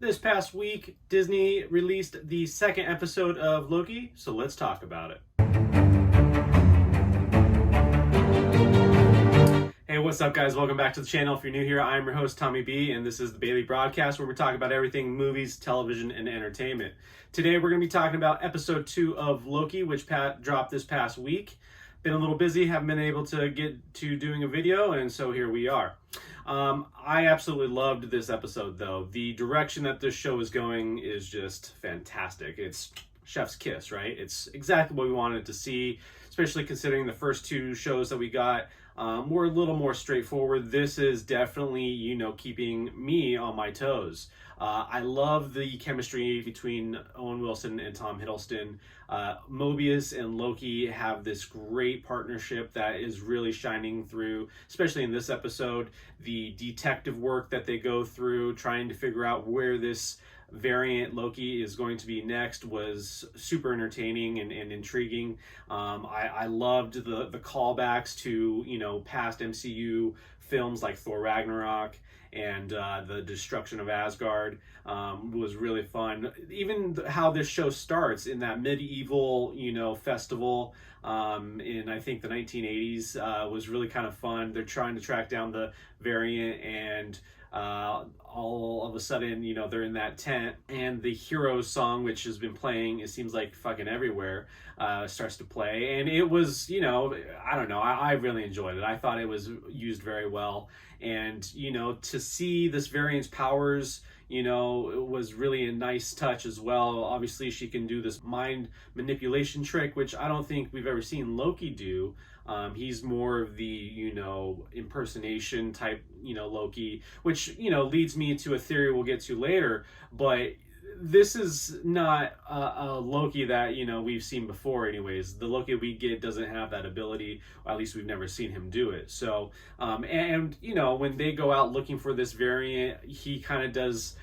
This past week, Disney released the second episode of Loki, so let's talk about it. Hey, what's up, guys? Welcome back to the channel. If you're new here, I'm your host, Tommy B, and this is the Bailey Broadcast, where we talk about everything movies, television, and entertainment. Today, we're going to be talking about episode 2 of Loki, which dropped this past week. Been a little busy, haven't been able to get to doing a video, and so here we are. I absolutely loved this episode, though. The direction that this show is going is just fantastic. It's chef's kiss, right? It's exactly what we wanted to see, especially considering the first two shows that we got were a little more straightforward. This is definitely, keeping me on my toes. I love the chemistry between Owen Wilson and Tom Hiddleston. Mobius and Loki have this great partnership that is really shining through, especially in this episode. The detective work that they go through, trying to figure out where this variant Loki is going to be next, was super entertaining and intriguing. I loved the callbacks to past MCU films like Thor Ragnarok and the destruction of Asgard. Was really fun. Even how this show starts in that medieval festival in, I think, the 1980s was really kind of fun. They're trying to track down the variant, and all of a sudden, they're in that tent, and the Heroes song, which has been playing, it seems like fucking everywhere, starts to play. And it was, I don't know, I really enjoyed it. I thought it was used very well. And, to see this variant's powers, it was really a nice touch as well. Obviously, she can do this mind manipulation trick, which I don't think we've ever seen Loki do. He's more of the, impersonation type, Loki, which, leads me to a theory we'll get to later. But this is not a Loki that, we've seen before anyways. The Loki we get doesn't have that ability, or at least we've never seen him do it. So, when they go out looking for this variant, he kind of does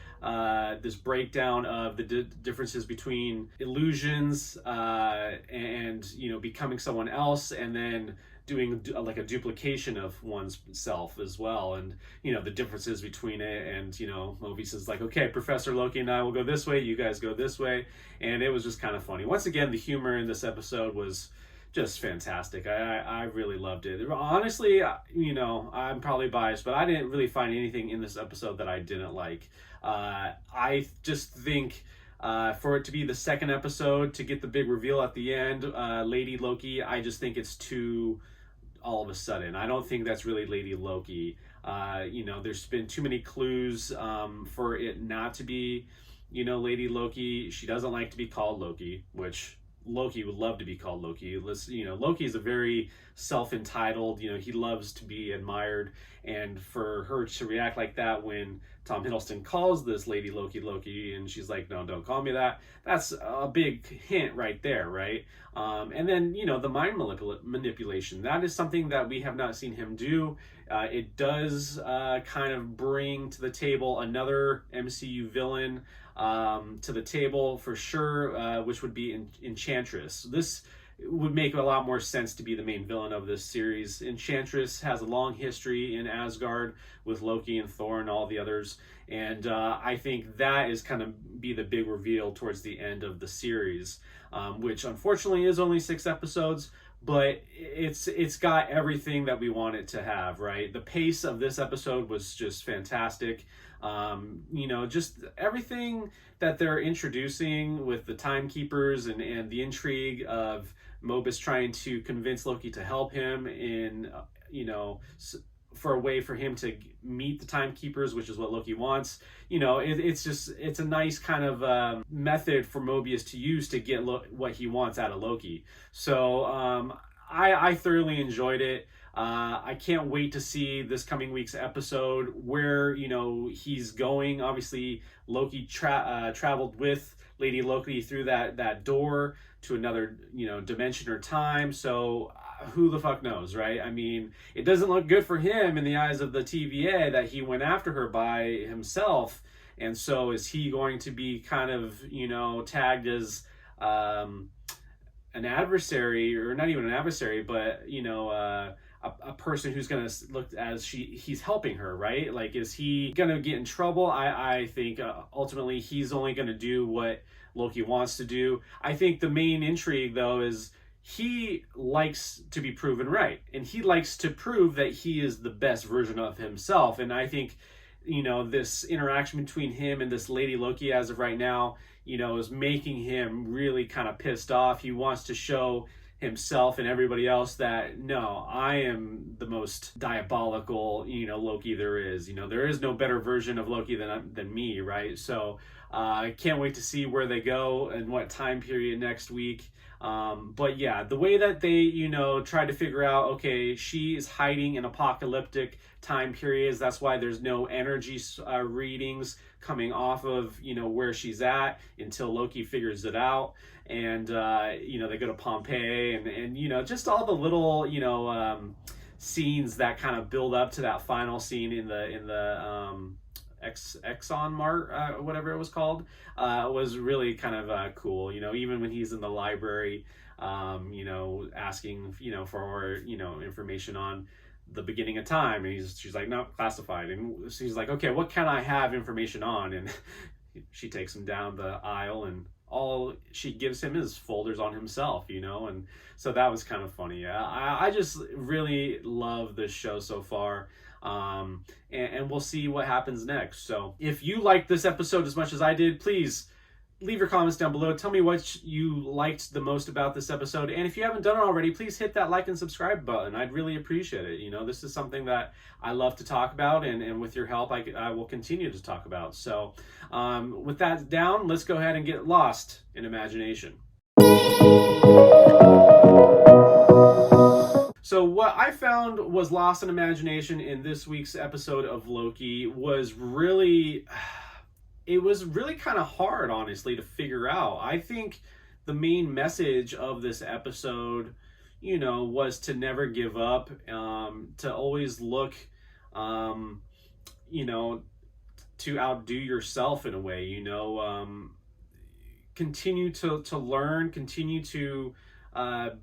this breakdown of the differences between illusions and becoming someone else, and then doing like a duplication of one's self as well, and the differences between it. And Mobius is like, okay, Professor Loki and I will go this way, you guys go this way. And it was just kind of funny. Once again, the humor in this episode was just fantastic. I really loved it. Honestly, I'm probably biased, but I didn't really find anything in this episode that I didn't like. I just think for it to be the second episode, to get the big reveal at the end, Lady Loki, I just think it's too all of a sudden. I don't think that's really Lady Loki. There's been too many clues for it not to be, Lady Loki. She doesn't like to be called Loki, which Loki would love to be called Loki. Loki is a very self-entitled, he loves to be admired. And for her to react like that when Tom Hiddleston calls this lady Loki, and she's like, no, don't call me that. That's a big hint right there, right? And then, the mind manipulation. That is something that we have not seen him do. It does kind of bring to the table another MCU villain to the table for sure, which would be Enchantress. This would make a lot more sense to be the main villain of this series. Enchantress has a long history in Asgard with Loki and Thor and all the others, and I think that is kind of be the big reveal towards the end of the series, which unfortunately is only 6 episodes, but it's got everything that we want it to have, right? The pace of this episode was just fantastic. Just everything that they're introducing with the timekeepers and the intrigue of Mobius trying to convince Loki to help him in, for a way for him to meet the timekeepers, which is what Loki wants. It's a nice kind of method for Mobius to use to get what he wants out of Loki. So I thoroughly enjoyed it. I can't wait to see this coming week's episode where, he's going. Obviously, Loki traveled with Lady Loki through that door to another, dimension or time. So who the fuck knows, right? I mean, it doesn't look good for him in the eyes of the TVA that he went after her by himself. And so is he going to be kind of, tagged as an adversary, or not even an adversary, but a person who's going to look as he's helping her, right? Like, is he going to get in trouble? I think ultimately he's only going to do what Loki wants to do. I think the main intrigue, though, is he likes to be proven right, and he likes to prove that he is the best version of himself. And I think, this interaction between him and this Lady Loki as of right now, is making him really kind of pissed off. He wants to show himself and everybody else that, no, I am the most diabolical, Loki there is. There is no better version of Loki than me, right? So I can't wait to see where they go and what time period next week. But yeah, the way that they, try to figure out, okay, she is hiding in apocalyptic time periods. That's why there's no energy readings coming off of, where she's at until Loki figures it out. And, they go to Pompeii and just all the little, scenes that kind of build up to that final scene in the Exxon Mart, whatever it was called, was really kind of cool. Even when he's in the library, asking, for, information on the beginning of time, and she's like, no, classified. And she's like, okay, what can I have information on? And she takes him down the aisle, and all she gives him is folders on himself, and so that was kind of funny. I just really love this show so far. And we'll see what happens next. So if you liked this episode as much as I did, please leave your comments down below. Tell me what you liked the most about this episode. And if you haven't done it already, please hit that like and subscribe button. I'd really appreciate it. This is something that I love to talk about, and with your help, I will continue to talk about. So with that down, let's go ahead and get lost in imagination. So what I found was lost in imagination in this week's episode of Loki was really kind of hard, honestly, to figure out. I think the main message of this episode, was to never give up, to always look, to outdo yourself in a way, continue to learn, continue to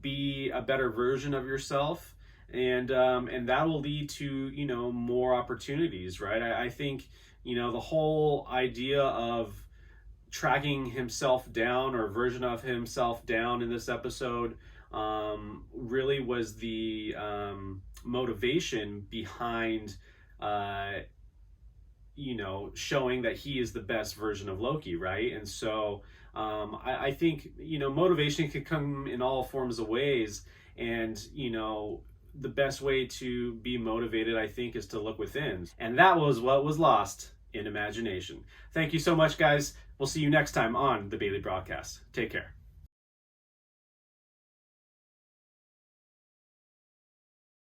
be a better version of yourself, and that will lead to more opportunities, right? I think the whole idea of tracking himself down, or version of himself down, in this episode really was the motivation behind showing that he is the best version of Loki, right? And so I think motivation can come in all forms of ways, and the best way to be motivated, I think, is to look within. And that was what was lost in imagination. Thank you so much, guys. We'll see you next time on the Bailey Broadcast. Take care.